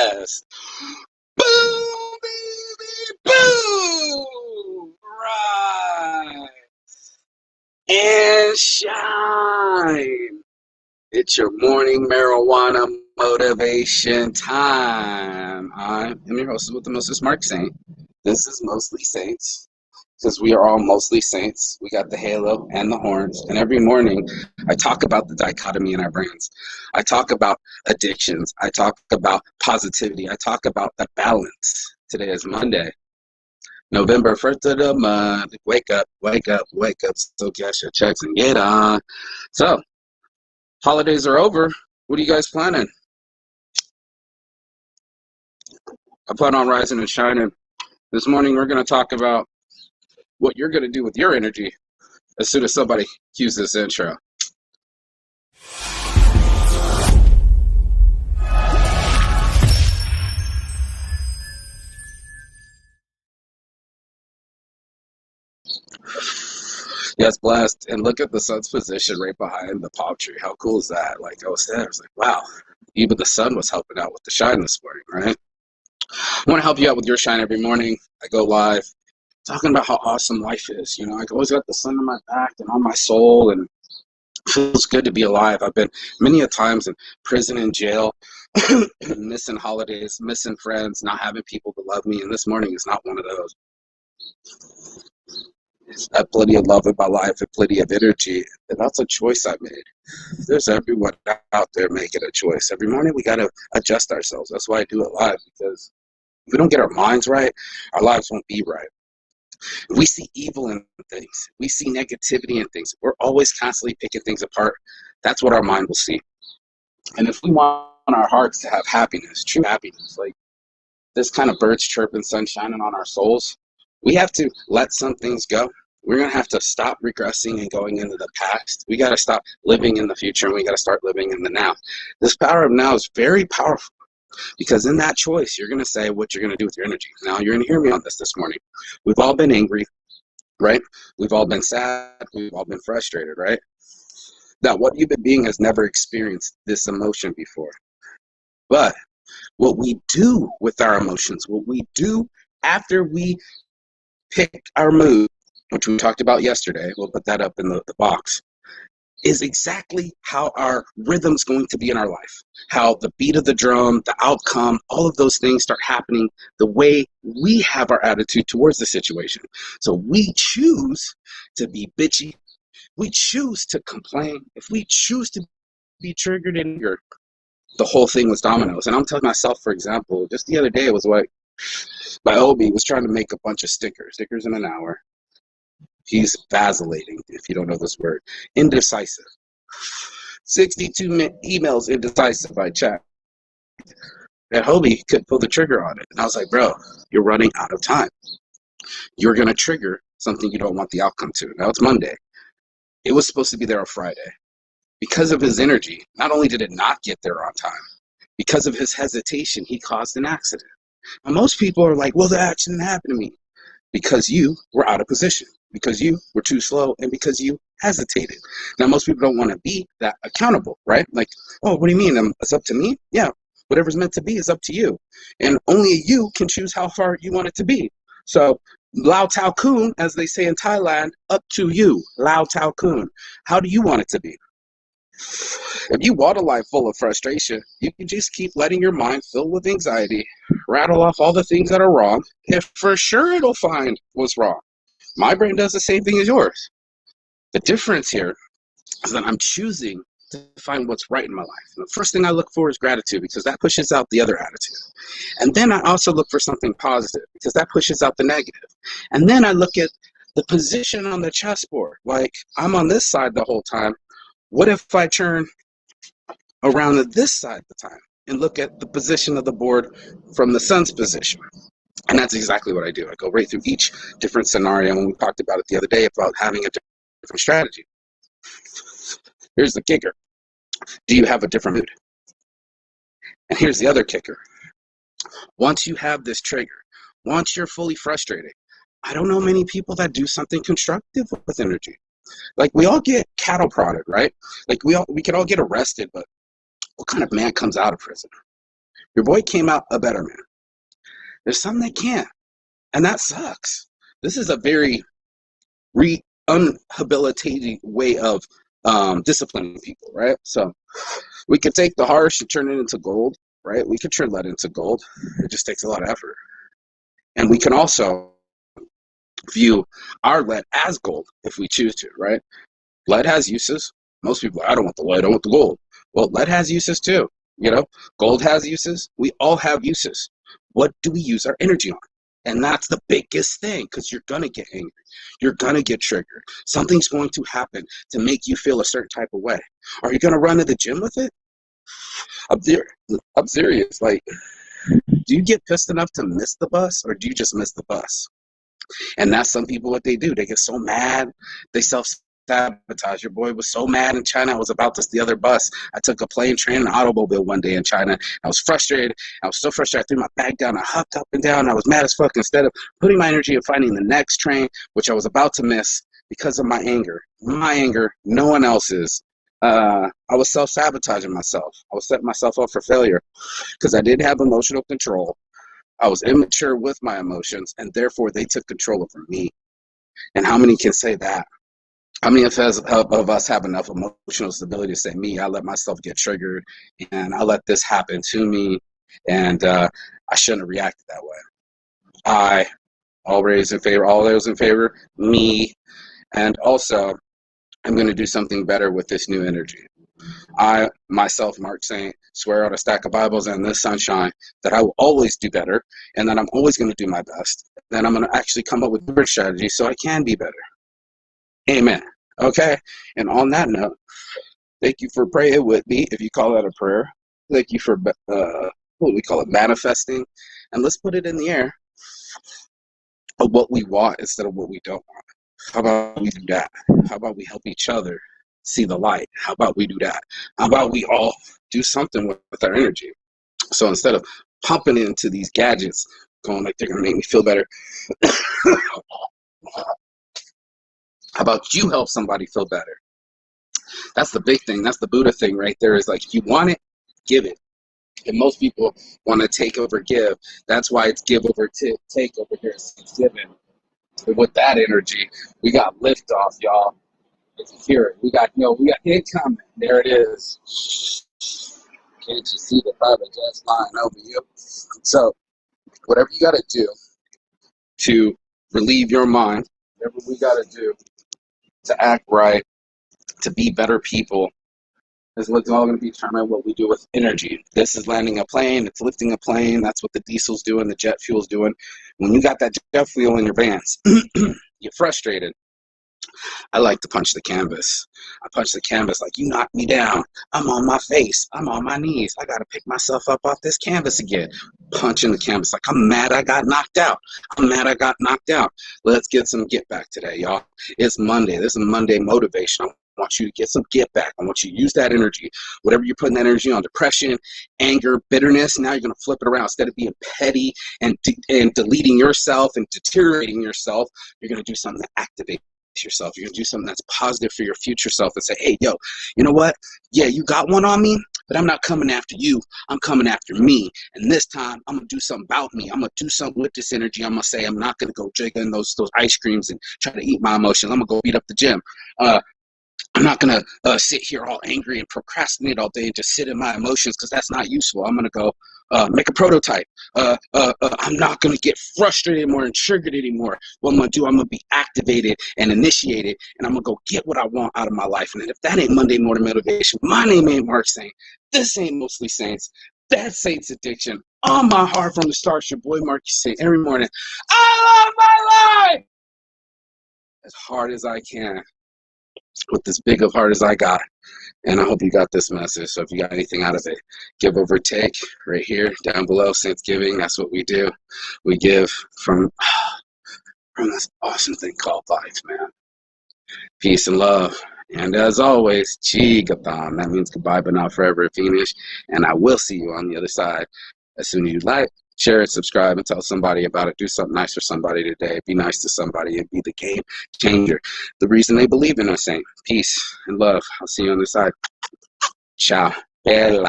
blast. Boom, baby, boom. Right. And shine. It's your morning marijuana motivation time. I am your host with the Moses Mark Saint. This is Mostly Saints. Because we are all mostly saints. We got the halo and the horns. And every morning, I talk about the dichotomy in our brains. I talk about addictions. I talk about positivity. I talk about the balance. Today is Monday, November 1st of the month. Wake up, wake up, wake up. So cash your checks and get on. So, holidays are over. What are you guys planning? I plan on rising and shining. This morning, we're going to talk about what you're going to do with your energy as soon as somebody cues this intro. Yes, blessed. And look at the sun's position right behind the palm tree. How cool is that? Like I was there, I was like, wow, even the sun was helping out with the shine this morning, right? I want to help you out with your shine every morning. I go live talking about how awesome life is. You know, I always got the sun on my back and on my soul, and it feels good to be alive. I've been many a times in prison and jail, missing holidays, missing friends, not having people to love me, and this morning is not one of those. I have plenty of love in my life and plenty of energy, and that's a choice I made. There's everyone out there making a choice. Every morning we got to adjust ourselves. That's why I do it live, because if we don't get our minds right, our lives won't be right. If we see evil in things, we see negativity in things, we're always constantly picking things apart. That's what our mind will see. And if we want our hearts to have happiness, true happiness, like this kind of birds chirping, sun shining on our souls, we have to let some things go. We're going to have to stop regressing and going into the past. We got to stop living in the future, and we got to start living in the now. This power of now is very powerful, because in that choice, you're going to say what you're going to do with your energy. Now, you're going to hear me on this morning. We've all been angry, right? We've all been sad. We've all been frustrated, right? Now, what human being has never experienced this emotion before? But what we do with our emotions, what we do after we pick our mood, which we talked about yesterday, we'll put that up in the box, is exactly how our rhythm's going to be in our life. How the beat of the drum, the outcome, all of those things start happening the way we have our attitude towards the situation. So we choose to be bitchy. We choose to complain. If we choose to be triggered in anger, the whole thing was dominoes. And I'm telling myself, for example, just the other day, it was like, my Obi was trying to make a bunch of stickers in an hour. He's vacillating, if you don't know this word. Indecisive. 62 emails indecisive, I checked. And Hobie couldn't pull the trigger on it. And I was like, bro, you're running out of time. You're going to trigger something you don't want the outcome to. Now it's Monday. It was supposed to be there on Friday. Because of his energy, not only did it not get there on time, because of his hesitation, he caused an accident. Now, most people are like, well, that accident happened to me. Because you were out of position, because you were too slow, and because you hesitated. Now, most people don't want to be that accountable, right? Like, oh, what do you mean? It's up to me? Yeah, whatever's meant to be is up to you. And only you can choose how far you want it to be. So, Lao Tao Kun, as they say in Thailand, up to you, Lao Tao Kun. How do you want it to be? If you want a life full of frustration, you can just keep letting your mind fill with anxiety, rattle off all the things that are wrong, and for sure it'll find what's wrong. My brain does the same thing as yours. The difference here is that I'm choosing to find what's right in my life. And the first thing I look for is gratitude, because that pushes out the other attitude. And then I also look for something positive, because that pushes out the negative. And then I look at the position on the chessboard. Like, I'm on this side the whole time. What if I turn around to this side of the time and look at the position of the board from the sun's position? And that's exactly what I do. I go right through each different scenario. And we talked about it the other day about having a different strategy. Here's the kicker. Do you have a different mood? And here's the other kicker. Once you have this trigger, once you're fully frustrated, I don't know many people that do something constructive with energy. Like, we all get cattle prodded, right? Like, we can all get arrested, but what kind of man comes out of prison? Your boy came out a better man. There's some that can't, and that sucks. This is a very unhabilitating way of disciplining people, right? So we could take the harsh and turn it into gold, right? We could turn lead into gold. It just takes a lot of effort. And we can also view our lead as gold if we choose to, right? Lead has uses. Most people, I don't want the lead, I want the gold. Well, lead has uses too. You know, gold has uses. We all have uses. What do we use our energy on? And that's the biggest thing, because you're going to get angry. You're going to get triggered. Something's going to happen to make you feel a certain type of way. Are you going to run to the gym with it? I'm serious. Like, do you get pissed enough to miss the bus, or do you just miss the bus? And that's some people what they do. They get so mad, they self-sabotage. Your boy was so mad in China. I was about to the other bus. I took a plane, train, and automobile one day in China. I was frustrated. I was so frustrated. I threw my bag down. I hopped up and down. I was mad as fuck. Instead of putting my energy in finding the next train, which I was about to miss because of my anger. My anger, no one else's. I was self-sabotaging myself. I was setting myself up for failure because I didn't have emotional control. I was immature with my emotions, and therefore they took control over me. And how many can say that? How many of us have enough emotional stability to say, me, I let myself get triggered, and I let this happen to me, and I shouldn't have reacted that way. All those in favor, me, and also I'm going to do something better with this new energy. I, myself, Mark Saint, swear out a stack of Bibles and this sunshine that I will always do better, and that I'm always going to do my best. Then I'm going to actually come up with different strategies so I can be better. Amen. Okay? And on that note, thank you for praying with me, if you call that a prayer. Thank you for, what do we call it, manifesting. And let's put it in the air of what we want instead of what we don't want. How about we do that? How about we help each other see the light? How about we do that? How about we all do something with our energy? So instead of pumping into these gadgets, going like they're going to make me feel better, how about you help somebody feel better? That's the big thing. That's the Buddha thing right there, is like, if you want it, give it. And most people want to take over, give. That's why it's give over take over here. It's given. And with that energy, we got liftoff, y'all. If you hear it, we got it coming. There it is. Can't you see the private jets flying over you? So, whatever you got to do to relieve your mind, whatever we got to do to act right, to be better people, is what's all going to determine what we do with energy. This is landing a plane. It's lifting a plane. That's what the diesel's doing. The jet fuel's doing. When you got that jet fuel in your pants, you're frustrated. I like to punch the canvas. I punch the canvas like, you knocked me down. I'm on my face. I'm on my knees. I got to pick myself up off this canvas again. Punching the canvas like, I'm mad I got knocked out. I'm mad I got knocked out. Let's get some get back today, y'all. It's Monday. This is Monday motivation. I want you to get some get back. I want you to use that energy. Whatever you're putting that energy on, depression, anger, bitterness, now you're going to flip it around. Instead of being petty and deleting yourself and deteriorating yourself, you're going to do something that activates yourself. You're going to do something that's positive for your future self and say, hey, yo, you know what? Yeah, you got one on me, but I'm not coming after you. I'm coming after me. And this time, I'm going to do something about me. I'm going to do something with this energy. I'm going to say, I'm not going to go drinking those ice creams and try to eat my emotions. I'm going to go beat up the gym. I'm not going to sit here all angry and procrastinate all day and just sit in my emotions, because that's not useful. I'm going to go make a prototype. I'm not going to get frustrated anymore and triggered anymore. What I'm going to do, I'm going to be activated and initiated, and I'm going to go get what I want out of my life. And if that ain't Monday Morning Motivation, my name ain't Mark Saint. This ain't Mostly Saints. That's Saints Addiction. On my heart from the start, your boy Mark Saint. Every morning, I love my life as hard as I can, with as big of heart as I got. And I hope you got this message. So if you got anything out of it, give over take right here down below. Saints Giving, that's what we do. We give from this awesome thing called life, man. Peace and love. And as always, Chigathon. That means goodbye, but not forever, Phoenix. And I will see you on the other side. As soon as you like, share it, subscribe, and tell somebody about it. Do something nice for somebody today. Be nice to somebody and be the game changer. The reason they believe in us, Saint. Peace and love. I'll see you on the side. Ciao. Bella.